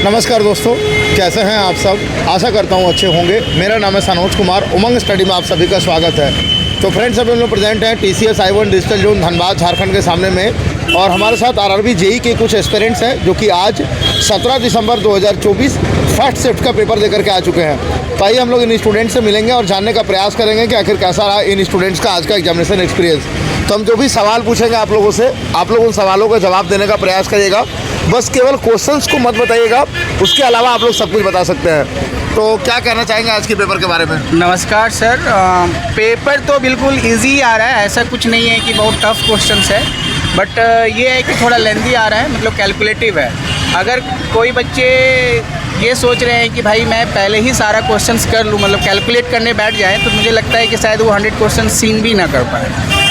नमस्कार दोस्तों, कैसे हैं आप सब। आशा करता हूँ अच्छे होंगे। मेरा नाम है सनोज कुमार। उमंग स्टडी में आप सभी का स्वागत है। तो फ्रेंड्स, अभी हम लोग प्रेजेंट हैं TCS I-1 digital zone Dhanbad Jharkhand के सामने में, और हमारे साथ RRB JEE के कुछ एस्पिरेंट्स हैं जो कि आज 17 दिसंबर 2024 फर्स्ट शिफ्ट का पेपर देकर के आ चुके हैं। तो आइए हम लोग इन स्टूडेंट्स से मिलेंगे और जानने का प्रयास करेंगे कि आखिर कैसा रहा इन स्टूडेंट्स का आज का एग्जामिनेशन एक्सपीरियंस। तो हम जो भी सवाल पूछेंगे आप लोगों से, आप लोग उन सवालों का जवाब देने का प्रयास करिएगा। बस केवल क्वेश्चंस को मत बताइएगा, उसके अलावा आप लोग सब कुछ बता सकते हैं। तो क्या कहना चाहेंगे आज के पेपर के बारे में? नमस्कार सर। पेपर तो बिल्कुल इजी आ रहा है, ऐसा कुछ नहीं है कि बहुत टफ क्वेश्चंस है, बट ये है कि थोड़ा लेंदी आ रहा है, मतलब कैलकुलेटिव है। अगर कोई बच्चे ये सोच रहे हैं कि भाई मैं पहले ही सारा क्वेश्चंस कर लूँ, मतलब कैलकुलेट करने बैठ जाए, तो मुझे लगता है कि शायद वो 100 क्वेश्चन सीन भी ना कर पाए।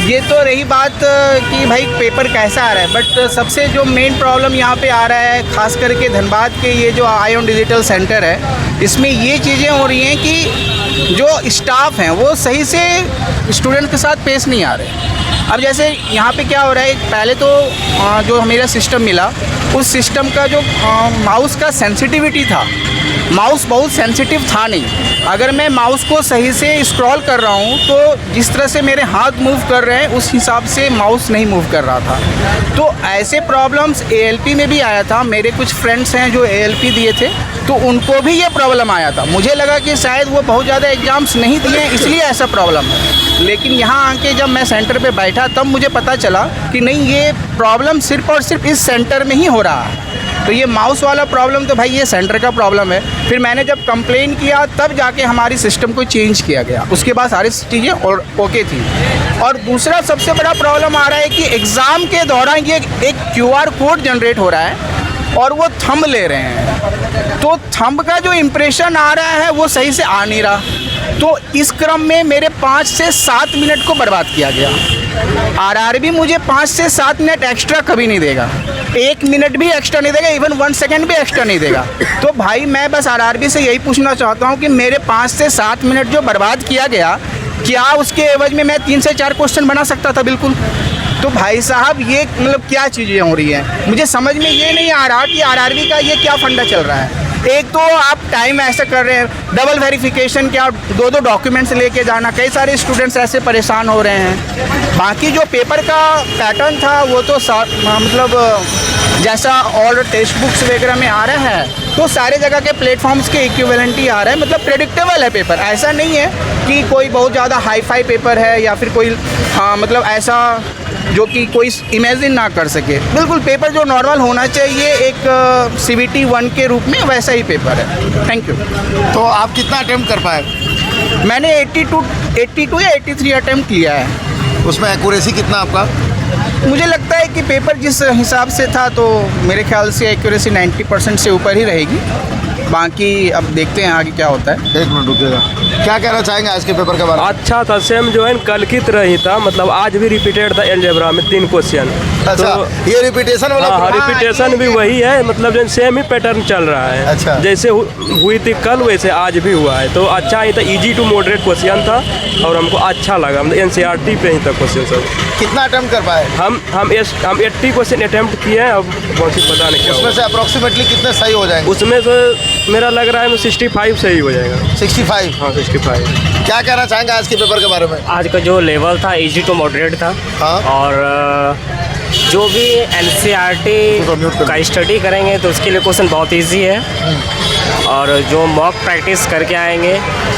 ये तो रही बात कि भाई पेपर कैसा आ रहा है, बट सबसे जो मेन प्रॉब्लम यहाँ पे आ रहा है, ख़ास करके धनबाद के ये जो I-1 डिजिटल सेंटर है, इसमें ये चीज़ें हो रही हैं कि जो स्टाफ हैं वो सही से स्टूडेंट के साथ पेश नहीं आ रहे। अब जैसे यहाँ पे क्या हो रहा है, पहले तो जो मेरा सिस्टम मिला, उस सिस्टम का जो माउस का सेंसिटिविटी था, माउस बहुत सेंसिटिव था नहीं। अगर मैं माउस को सही से स्क्रॉल कर रहा हूँ तो जिस तरह से मेरे हाथ मूव कर रहे हैं उस हिसाब से माउस नहीं मूव कर रहा था। तो ऐसे प्रॉब्लम्स ALP में भी आया था। मेरे कुछ फ्रेंड्स हैं जो ALP दिए थे, तो उनको भी ये प्रॉब्लम आया था। मुझे लगा कि शायद वो बहुत ज़्यादा एग्ज़ाम्स नहीं दिए इसलिए ऐसा प्रॉब्लम है, लेकिन यहाँ आके जब मैं सेंटर पे बैठा तब मुझे पता चला कि नहीं, ये प्रॉब्लम सिर्फ और सिर्फ इस सेंटर में ही हो रहा है। तो ये माउस वाला प्रॉब्लम तो भाई ये सेंटर का प्रॉब्लम है। फिर मैंने जब कंप्लेन किया तब जाके हमारी सिस्टम को चेंज किया गया, उसके बाद सारी चीज़ें और ओके थी। और दूसरा सबसे बड़ा प्रॉब्लम आ रहा है कि एग्ज़ाम के दौरान ये एक QR कोड जनरेट हो रहा है और वो थंब ले रहे हैं, तो थंब का जो इम्प्रेशन आ रहा है वो सही से आ नहीं रहा। तो इस क्रम में मेरे 5 से 7 मिनट को बर्बाद किया गया। RRB मुझे 5 से 7 मिनट एक्स्ट्रा कभी नहीं देगा, 1 मिनट भी एक्स्ट्रा नहीं देगा, इवन 1 सेकेंड भी एक्स्ट्रा नहीं देगा। तो भाई मैं बस RRB से यही पूछना चाहता हूँ कि मेरे 5 से 7 मिनट जो बर्बाद किया गया, क्या उसके एवज में मैं 3 से 4 क्वेश्चन बना सकता था? बिल्कुल। तो भाई साहब ये मतलब क्या चीज़ें हो रही हैं, मुझे समझ में ये नहीं आ रहा कि RRB का ये क्या फंडा चल रहा है। एक तो आप टाइम ऐसा कर रहे हैं, डबल वेरिफिकेशन क्या 2-2 डॉक्यूमेंट्स लेके जाना, कई सारे स्टूडेंट्स ऐसे परेशान हो रहे हैं। बाकी जो पेपर का पैटर्न था वो तो मतलब जैसा और टेक्स्ट बुक्स वगैरह में आ रहा है, तो सारे जगह के प्लेटफॉर्म्स के इक्विवेलेंट ही आ रहा है, मतलब प्रेडिक्टेबल है पेपर। ऐसा नहीं है कि कोई बहुत ज़्यादा हाई फाई पेपर है या फिर कोई मतलब ऐसा जो कि कोई इमेजिन ना कर सके। बिल्कुल पेपर जो नॉर्मल होना चाहिए एक CBT 1 के रूप में, वैसा ही पेपर है। Thank you. तो आप कितना अटेम्प्ट कर पाए? मैंने 82 या 83 अटेम्प्ट किया है। उसमें एक्यूरेसी कितना आपका? मुझे लगता है कि पेपर जिस हिसाब से था तो मेरे ख्याल से एक्यूरेसी 90% से ऊपर ही रहेगी। बाकी अब देखते हैं आगे क्या होता है। 1 मिनट रुकिएगा। क्या कहना चाहेंगे आज के पेपर के बारे में? अच्छा था, सेम जो है कल की तरह ही था, मतलब आज भी रिपीटेड था अलजेब्रा में 3 क्वेश्चन। अच्छा, तो ये रिपीटेशन वाला? हाँ, रिपीटेशन भी वही है, मतलब जो सेम ही पैटर्न चल रहा है। अच्छा। जैसे हुई थी कल वैसे आज भी हुआ है, तो अच्छा ही था। इजी टू मॉडरेट क्वेश्चन था और हमको अच्छा लगा, मतलब NCERT पे ही था क्वेश्चन सब। कितना अटेम्प्ट कर पाए? हम 80 क्वेश्चन अटेम्प्ट किए हैं। अब बहुत सी पता नहीं क्या उसमें से अप्रोक्सीमेटली कितने सही हो जाएंगे? उसमें से मेरा लग रहा है 65 सही हो जाएगा। 65? हाँ 65। क्या कहना चाहेंगे आज के पेपर के बारे में? आज का जो लेवल था इजी टू मॉडरेट था। हाँ। और जो भी NCERT का स्टडी करेंगे तो उसके लिए क्वेश्चन बहुत इजी है, और जो मॉक प्रैक्टिस करके आएंगे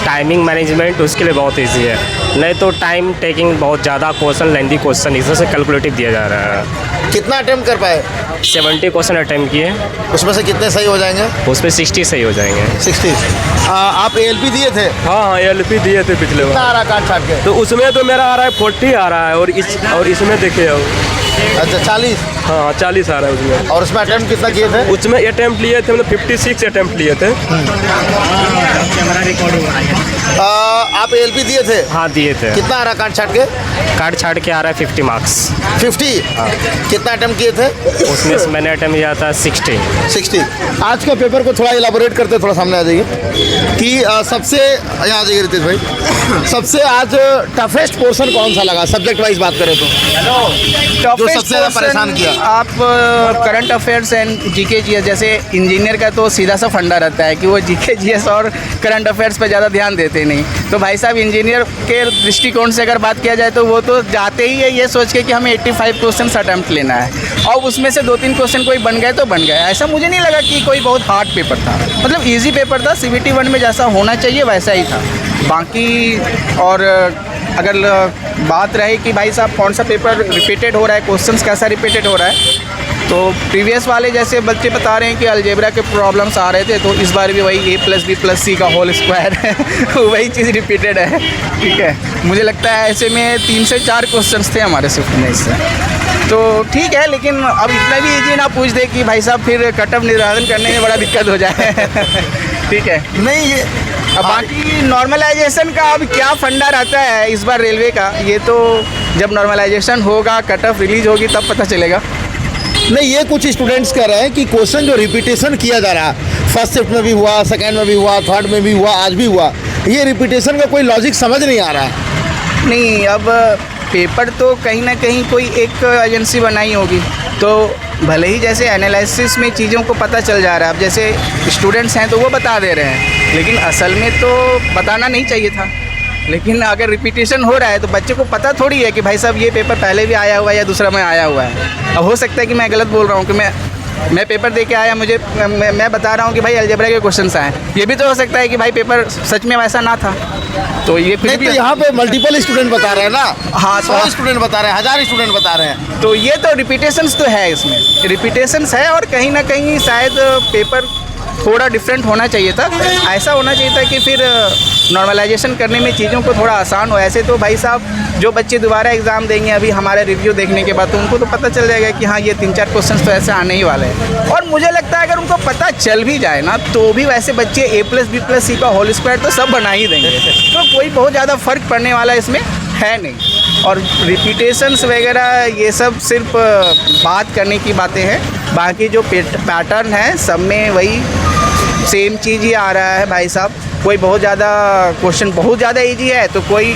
टाइमिंग मैनेजमेंट उसके लिए बहुत इजी है। नहीं तो टाइम टेकिंग बहुत ज़्यादा क्वेश्चन, लेंदी क्वेश्चन, इस तरह से कैलकुलेटिव दिया जा रहा है। कितना अटेम्प्ट कर पाए? 70 क्वेश्चन अटेम्प्ट किए। उसमें से कितने सही हो जाएंगे? उसमें 60 सही हो जाएंगे। 60। आप ALP दिए थे? हाँ ALP दिए थे पिछले कितना बार। आ रहा काट छाट के? तो उसमें तो मेरा आ रहा है 40 आ रहा है, और इसमें देखिए अच्छा 40? हाँ 40 आ रहा है उसमें। और उसमें अटेम्प्ट कितना किए थे? उसमें अटेम्प्ट लिए थे, मतलब 56 अटेम्प्ट लिए थे। आप ALP दिए थे? हाँ दिए थे। कितना आ रहा काट छाट के? काट छाट के आ रहा है 50 मार्क्स। 50? कितना अटेम्प्ट किए थे? उसमें से मैंने अटेम्प्ट किया था 60। आज का पेपर को थोड़ा इलाबोरेट करते, थोड़ा सामने आ जाइए कि सबसे, यहाँ आ जाइए रितेश भाई, सबसे आज टफेस्ट पोर्शन कौन सा लगा सब्जेक्ट वाइज बात करें तो? जो सबसे ज़्यादा परेशान किया? आप current affairs and GK GS, जैसे इंजीनियर का तो सीधा सा फंडा रहता है कि वो जीके जीएस और करंट अफेयर्स पे ज़्यादा ध्यान देते नहीं। तो भाई साहब इंजीनियर के दृष्टिकोण से अगर बात किया जाए तो वो तो जाते ही है ये सोच के कि हमें 85 क्वेश्चन अटैम्प्ट लेना है और उसमें से 2-3 क्वेश्चन कोई बन गए तो बन गए। ऐसा मुझे नहीं लगा कि कोई बहुत हार्ड पेपर था, मतलब ईजी पेपर था। CBT 1 में जैसा होना चाहिए वैसा ही था। बाकी और अगर बात रहे कि भाई साहब कौन सा पेपर रिपीटेड हो रहा है, क्वेश्चंस कैसा रिपीटेड हो रहा है, तो प्रीवियस वाले जैसे बच्चे बता रहे हैं कि अलजेब्रा के प्रॉब्लम्स आ रहे थे, तो इस बार भी वही a+b+c का होल स्क्वायर है वही चीज़ रिपीटेड है। ठीक है, मुझे लगता है ऐसे में 3 से 4 क्वेश्चंस थे हमारे स्विफ्ट में इससे, तो ठीक है। लेकिन अब इतना भी ईजी ना पूछ दे कि भाई साहब फिर कट ऑफ निर्धारण करने में बड़ा दिक्कत हो जाए ठीक है, नहीं ये अब बाकी नॉर्मलाइजेशन का अब क्या फंडा रहता है इस बार रेलवे का, ये तो जब नॉर्मलाइजेशन होगा, कट ऑफ रिलीज होगी तब पता चलेगा। नहीं, ये कुछ स्टूडेंट्स कह रहे हैं कि क्वेश्चन जो रिपीटेशन किया जा रहा है, फर्स्ट शिफ्ट में भी हुआ, सेकंड में भी हुआ, थर्ड में भी हुआ, आज भी हुआ, ये रिपीटेशन का कोई लॉजिक समझ नहीं आ रहा है। नहीं, अब पेपर तो कहीं ना कहीं कोई एक एजेंसी बनाई होगी, तो भले ही जैसे एनालिसिस में चीज़ों को पता चल जा रहा है, अब जैसे स्टूडेंट्स हैं तो वो बता दे रहे हैं, लेकिन असल में तो बताना नहीं चाहिए था। लेकिन अगर रिपीटेशन हो रहा है तो बच्चे को पता थोड़ी है कि भाई साहब ये पेपर पहले भी आया हुआ है या दूसरा में आया हुआ है। अब हो सकता है कि मैं गलत बोल रहा हूँ कि मैं पेपर दे के आया, मुझे मैं बता रहा हूँ कि भाई अलजेब्रा के क्वेश्चंस आए, ये भी तो हो सकता है कि भाई पेपर सच में वैसा ना था। तो ये कुछ भी तो यहाँ पे मल्टीपल स्टूडेंट बता रहे हैं ना, हाँ, 100 स्टूडेंट बता रहे हैं, 1000 स्टूडेंट बता रहे हैं, तो ये तो रिपीटेशंस तो है, इसमें रिपीटेशंस है और कहीं ना कहीं शायद पेपर थोड़ा डिफरेंट होना चाहिए था। ऐसा होना चाहिए था कि फिर नॉर्मलाइजेशन करने में चीज़ों को थोड़ा आसान हो। ऐसे तो भाई साहब जो बच्चे दोबारा एग्ज़ाम देंगे अभी हमारे रिव्यू देखने के बाद, तो उनको तो पता चल जाएगा कि हाँ ये 3-4 क्वेश्चन तो ऐसे आने ही वाले हैं। और मुझे लगता है अगर उनको पता चल भी जाए ना तो भी वैसे बच्चे a+b+c का होल स्क्वायर तो सब बना ही देंगे, तो कोई बहुत ज़्यादा फ़र्क पड़ने वाला इसमें है नहीं। और रिपीटेशंस वगैरह ये सब सिर्फ बात करने की बातें हैं, बाकी जो पैटर्न है सब में वही सेम चीज़ ही आ रहा है भाई साहब। कोई बहुत ज़्यादा क्वेश्चन बहुत ज़्यादा इजी है तो कोई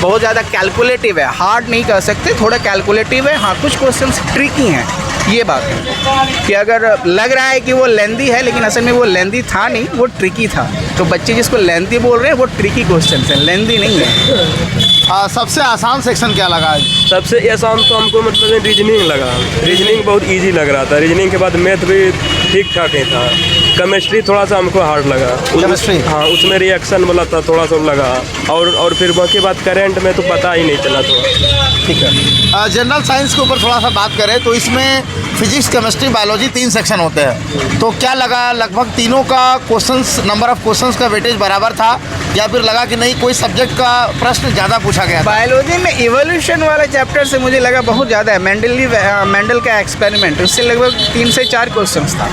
बहुत ज़्यादा कैलकुलेटिव है, हार्ड नहीं कह सकते, थोड़ा कैलकुलेटिव है। हाँ, कुछ क्वेश्चंस ट्रिकी हैं, ये बात है कि अगर लग रहा है कि वो लेंदी है लेकिन असल में वो लेंदी था नहीं, वो ट्रिकी था। तो बच्चे जिसको लेंदी बोल रहे हैं वो ट्रिकी क्वेश्चन है, लेंदी नहीं है। सबसे आसान सेक्शन क्या लगा है? सबसे आसान तो हमको मतलब रीजनिंग लगा। रीजनिंग बहुत इजी लग रहा था। रीजनिंग के बाद मैथ भी ठीक ठाक ही था। केमिस्ट्री थोड़ा सा हमको हार्ड लगा। केमिस्ट्री? हाँ, उसमें रिएक्शन वाला था, थोड़ा सा लगा। और फिर बाकी बात करेंट में तो पता ही नहीं चला थोड़ा। ठीक है, जनरल साइंस के ऊपर थोड़ा सा बात करें तो इसमें फिजिक्स, केमिस्ट्री, बायोलॉजी 3 सेक्शन होते हैं, तो क्या लगा लगभग तीनों का क्वेश्चंस, नंबर ऑफ क्वेश्चंस का वेटेज बराबर था या फिर लगा कि नहीं कोई सब्जेक्ट का प्रश्न ज़्यादा पूछा गया था? बायोलॉजी में इवोल्यूशन वाला चैप्टर से मुझे लगा बहुत ज़्यादा है। मेंडल का एक्सपेरिमेंट, उससे लगभग 3 से 4 क्वेश्चंस था,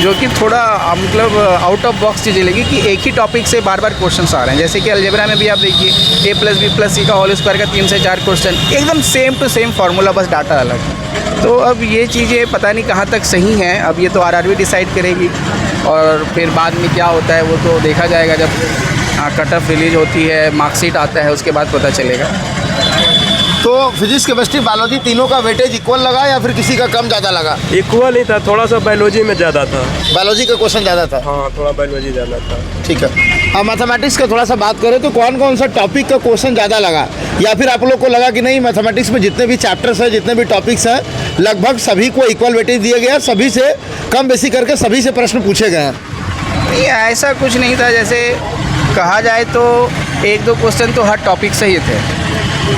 जो कि थोड़ा मतलब आउट ऑफ बॉक्स चीज़ें लगी कि एक ही टॉपिक से बार बार क्वेश्चंस आ रहे हैं। जैसे कि अलजेब्रा में भी आप देखिए a+b+c का होल स्क्वायर का 3 से 4 क्वेश्चन, एकदम सेम टू सेम फार्मूला, बस डाटा अलग। तो अब ये चीज़ें पता नहीं कहाँ तक सही हैं, अब ये तो RRB डिसाइड करेगी और फिर बाद में क्या होता है वो तो देखा जाएगा जब कट ऑफ रिलीज होती है, मार्कशीट आता है, उसके बाद पता चलेगा। तो फिजिक्स, केमिस्ट्री, बायोलॉजी तीनों का वेटेज इक्वल लगा या फिर किसी का कम ज़्यादा लगा? इक्वल ही था, थोड़ा सा बायोलॉजी में ज़्यादा था। बायोलॉजी का क्वेश्चन ज़्यादा था? हाँ, थोड़ा बायोलॉजी ज़्यादा था। ठीक है। अब मैथमेटिक्स का थोड़ा सा बात करें तो कौन कौन सा टॉपिक का क्वेश्चन ज़्यादा लगा, या फिर आप लोग को लगा कि नहीं मैथमेटिक्स में जितने भी चैप्टर्स हैं, जितने भी टॉपिक्स हैं, लगभग सभी को इक्वल वेटेज दिया गया, सभी से कम बेसी करके सभी से प्रश्न पूछे गए हैं? नहीं, ऐसा कुछ नहीं था। जैसे कहा जाए तो 1-2 क्वेश्चन तो हर टॉपिक से ही थे,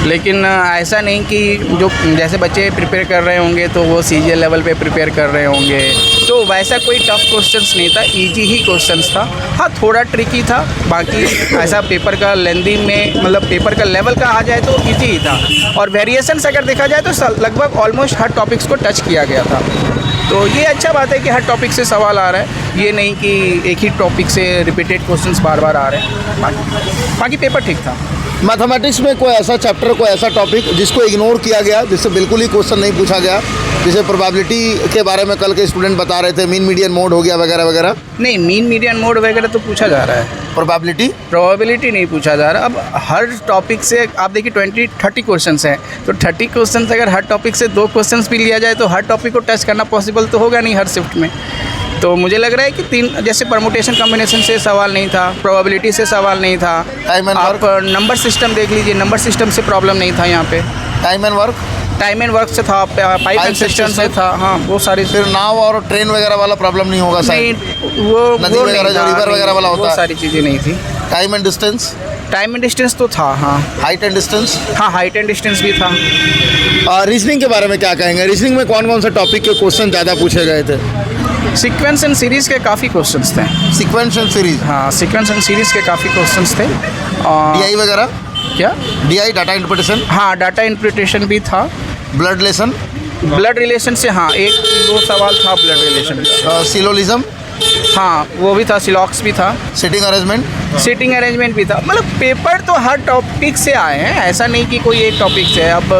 लेकिन ऐसा नहीं कि जो जैसे बच्चे प्रिपेयर कर रहे होंगे तो वो CGL लेवल पे प्रिपेयर कर रहे होंगे, तो वैसा कोई टफ क्वेश्चंस नहीं था, इजी ही क्वेश्चंस था। हाँ, थोड़ा ट्रिकी था, बाकी ऐसा पेपर का लेंदी में मतलब पेपर का लेवल का आ जाए तो इजी ही था। और वेरिएशंस अगर देखा जाए तो लगभग ऑलमोस्ट हर टॉपिक्स को टच किया गया था। तो ये अच्छा बात है कि हर टॉपिक से सवाल आ रहा है, ये नहीं कि एक ही टॉपिक से रिपीटेड क्वेश्चंस बार बार आ रहे हैं। बाकी पेपर ठीक था। मैथमेटिक्स में कोई ऐसा चैप्टर, कोई ऐसा टॉपिक जिसको इग्नोर किया गया, जिससे बिल्कुल ही क्वेश्चन नहीं पूछा गया, जैसे प्रोबेबिलिटी के बारे में कल के स्टूडेंट बता रहे थे, मीन मीडियन मोड हो गया वगैरह वगैरह? नहीं, मीन मीडियन मोड वगैरह तो पूछा जा रहा है, प्रोबेबिलिटी नहीं पूछा जा रहा। अब हर टॉपिक से आप देखिए 20-30 क्वेश्चंस हैं, तो 30 क्वेश्चंस अगर हर टॉपिक से 2 क्वेश्चंस भी लिया जाए तो हर टॉपिक को टच करना पॉसिबल तो होगा नहीं हर शिफ्ट में। तो मुझे लग रहा है कि 3 जैसे परमुटेशन कॉम्बिनेशन से सवाल नहीं था, प्रोबेबिलिटी से सवाल नहीं था, आप नंबर सिस्टम देख लीजिए, नंबर सिस्टम से प्रॉब्लम नहीं था यहाँ पे। टाइम एंड वर्क से था, पाइप एंड सिस्टम से था, हाँ वो सारी। फिर नाव और ट्रेन वगैरह वाला प्रॉब्लम नहीं होगा शायद? नहीं, वो नदी वगैरह जो रिवर वगैरह वाला होता है, वो सारी चीज़ें नहीं थी। टाइम एंड डिस्टेंस तो था, हाँ। Height and distance? हाँ, हाइट एंड डिस्टेंस भी था। रीजनिंग के बारे में क्या कहेंगे? रीजनिंग में कौन कौन से टॉपिक के क्वेश्चन ज़्यादा पूछे गए थे? सीक्वेंस एंड सीरीज़ के काफ़ी क्वेश्चंस थे। Sequence and series? हाँ, सीक्वेंस एंड सीरीज़ के काफ़ी क्वेश्चंस थे। DI वगैरह? क्या? DI, data interpretation? हाँ, डाटा इंटरप्रिटेशन भी था। ब्लड रिलेशन से हाँ, 1-2 सवाल था ब्लड रिलेशन। सिलोलिज्म? हाँ, वो भी था। सिलॉक्स भी था। सिटिंग अरेंजमेंट भी था। मतलब पेपर तो हर टॉपिक से आए हैं, ऐसा नहीं कि कोई एक टॉपिक से। अब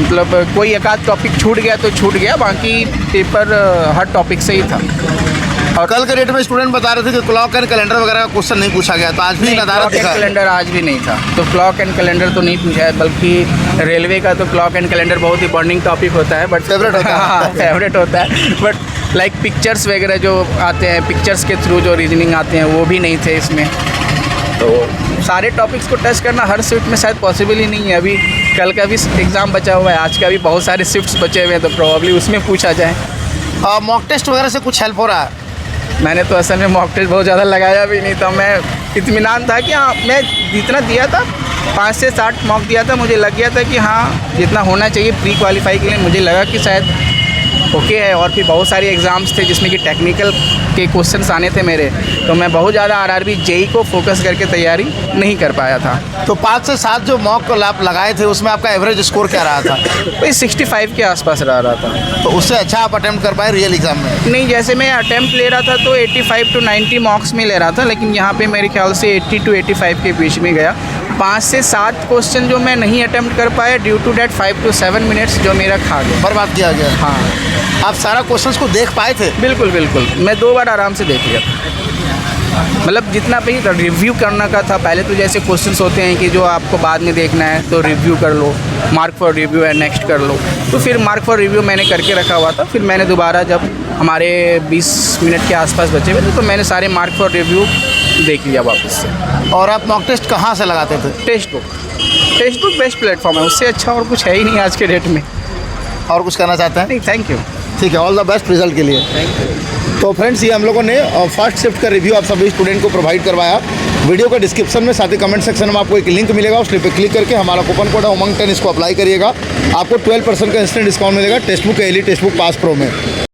मतलब कोई एक आध टॉपिक छूट गया तो छूट गया, बाकी पेपर हर टॉपिक से ही था। और कल के डेट में स्टूडेंट बता रहे थे कि क्लॉक एंड कैलेंडर वगैरह का क्वेश्चन नहीं पूछा गया, तो आज भी क्लॉक एंड कैलेंडर आज भी नहीं था। तो क्लॉक एंड कैलेंडर तो नहीं पूछा है, बल्कि रेलवे का तो क्लॉक एंड कैलेंडर बहुत ही बर्निंग टॉपिक होता है, बट फेवरेट होता है। बट लाइक पिक्चर्स वगैरह जो आते हैं, पिक्चर्स के थ्रू जो रीजनिंग आते हैं, वो भी नहीं थे इसमें। तो सारे टॉपिक्स को टच करना हर शिफ्ट में शायद पॉसिबल ही नहीं है। अभी कल का भी एग्ज़ाम बचा हुआ है, आज का भी बहुत सारे शिफ्ट्स बचे हुए हैं, तो प्रॉब्ली उसमें पूछा जाए। मॉक टेस्ट वगैरह से कुछ हेल्प हो रहा है? मैंने तो असल में मॉक टेस्ट बहुत ज़्यादा लगाया भी नहीं था। मैं इत्मीनान था कि हाँ, मैं जितना दिया था 5 से 7 मॉक दिया था, मुझे लग गया था कि हाँ जितना होना चाहिए प्री क्वालिफाई के लिए, मुझे लगा कि शायद ओके है। और भी बहुत सारे एग्ज़ाम्स थे जिसमें कि टेक्निकल के क्वेश्चंस आने थे मेरे, तो मैं बहुत ज़्यादा आरआरबी जेई को फोकस करके तैयारी नहीं कर पाया था। तो 5 से 7 जो मॉक आप लगाए थे उसमें आपका एवरेज स्कोर क्या रहा था? वही 65 के आसपास रहा था। तो उससे अच्छा आप अटेम्प्ट कर पाए रियल एग्जाम में? नहीं, जैसे मैं अटेम्प्ट ले रहा था तो 85 to 90 मार्क्स में ले रहा था, लेकिन यहाँ पे मेरे ख्याल से 80 to 85 के बीच में गया। 5 से 7 क्वेश्चन जो मैं नहीं अटेम्प्ट कर पाया, due to that 5 to 7 minutes जो मेरा खा गया, बर्बाद किया गया। हाँ। आप सारा क्वेश्चंस को देख पाए थे? बिल्कुल। मैं 2 बार आराम से देख लिया था। मतलब जितना भी रिव्यू करना का था, पहले तो जैसे क्वेश्चंस होते हैं कि जो आपको बाद में देखना है तो रिव्यू कर लो, मार्क फॉर रिव्यू है, नेक्स्ट कर लो। तो फिर मार्क फॉर रिव्यू मैंने करके रखा हुआ था। फिर मैंने दोबारा जब हमारे 20 मिनट के आसपास बचे हुए थे तो मैंने सारे मार्क फॉर रिव्यू देख लिया वापस से। और आप मॉक टेस्ट कहाँ से लगाते थे? टेक्स्ट बुक बेस्ट प्लेटफॉर्म है, उससे अच्छा और कुछ है ही नहीं आज के डेट में। और कुछ कहना चाहते हैं? नहीं, थैंक यू। ठीक है, ऑल द बेस्ट रिजल्ट के लिए। Thank you. तो फ्रेंड्स, ये हम लोगों ने फर्स्ट शिफ्ट का रिव्यू आप सभी स्टूडेंट को प्रोवाइड करवाया। वीडियो का डिस्क्रिप्शन में साथ ही कमेंट सेक्शन में आपको एक लिंक मिलेगा, उस लिंक पर क्लिक करके हमारा कूपन कोड है उमंग 10, इसको अप्लाई करिएगा। आपको 12% का इंस्टेंट डिस्काउंट मिलेगा टेक्स्ट बुक, एली टेक्स्ट बुक पास प्रो में।